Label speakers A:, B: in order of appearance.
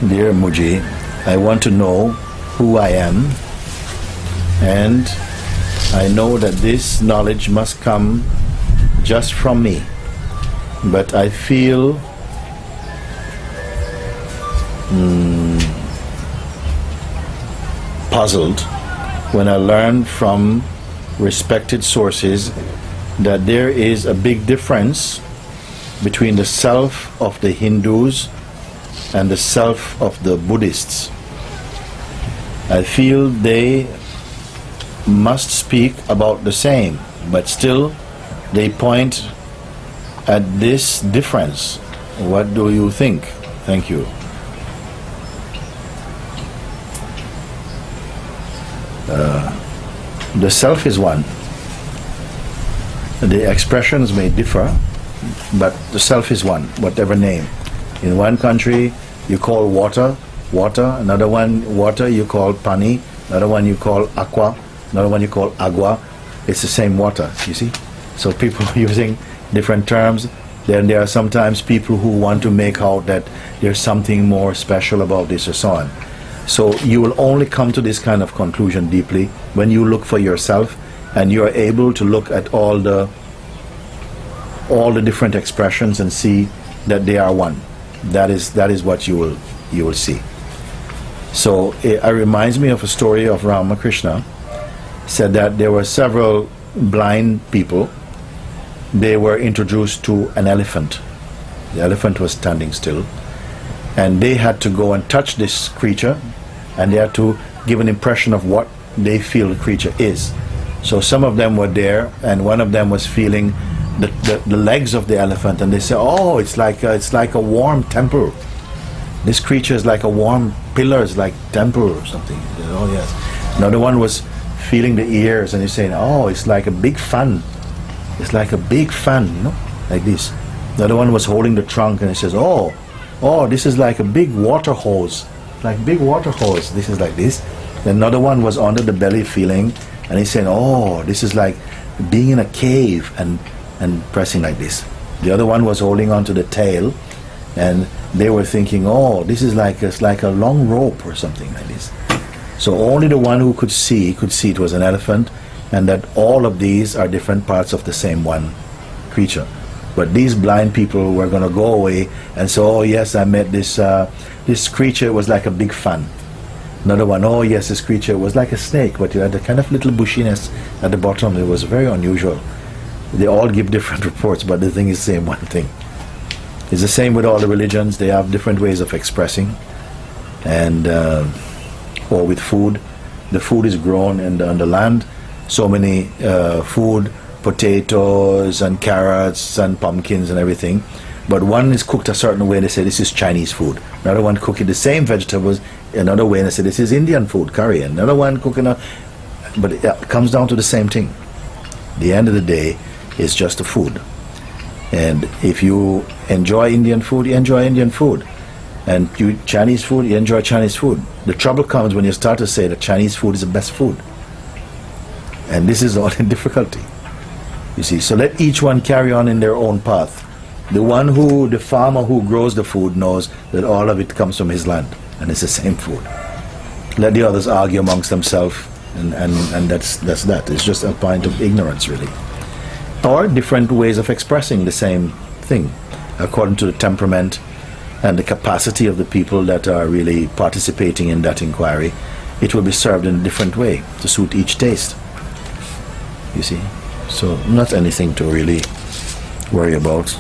A: Dear Mooji, I want to know who I am, and I know that this knowledge must come just from me. But I feel puzzled when I learn from respected sources that there is a big difference between the self of the Hindus and the self of the Buddhists. I feel they must speak about the same, but still they point at this difference. What do you think? Thank you. The self is one. The expressions may differ, but the self is one, whatever name. In one country you call water, water, another one water you call pani, another one you call aqua, another one you call agua. It's the same water, you see. So people are using different terms. Then there are sometimes people who want to make out that there's something more special about this or so on. So you will only come to this kind of conclusion deeply when you look for yourself and you are able to look at all the different expressions and see that they are one. That is what you will see. So it reminds me of a story of Ramakrishna. Said that there were several blind people. They were introduced to an elephant. The elephant was standing still, and they had to go and touch this creature, and they had to give an impression of what they feel the creature is. So some of them were there, and one of them was feeling the legs of the elephant, and they say, "Oh, it's like a warm temple. This creature is like a warm pillar, it's like temple or something." Oh yes. Another one was feeling the ears, and he's saying, "Oh, it's like a big fan. It's like a big fan, you know, like this." The other one was holding the trunk, and he says, "Oh, this is like a big water hose, like big water hose. This is like this." Another one was under the belly feeling, and he's saying, "Oh, this is like being in a cave and pressing like this." The other one was holding on to the tail, and they were thinking, "Oh, this is like a long rope or something like this." So only the one who could see it was an elephant, and that all of these are different parts of the same one creature. But these blind people were going to go away and say, "Oh yes, I met this creature. It was like a big fan." Another one, "Oh yes, this creature was like a snake, but it had a kind of little bushiness at the bottom. It was very unusual." They all give different reports, but the thing is the same one thing. It's the same with all the religions. They have different ways of expressing. And or with food, the food is grown on the land. So many food, potatoes and carrots and pumpkins and everything. But one is cooked a certain way, they say this is Chinese food. Another one cooking the same vegetables another way, and they say this is Indian food, curry. Another one cooking but it comes down to the same thing. The end of the day is just the food. And if you enjoy Indian food, you enjoy Indian food. And you Chinese food, you enjoy Chinese food. The trouble comes when you start to say that Chinese food is the best food. And this is all in difficulty. You see, so let each one carry on in their own path. The farmer who grows the food knows that all of it comes from his land, and it's the same food. Let the others argue amongst themselves, and that's that. It's just a point of ignorance, really. Or different ways of expressing the same thing, according to the temperament and the capacity of the people that are really participating in that inquiry. It will be served in a different way to suit each taste. You see? So not anything to really worry about.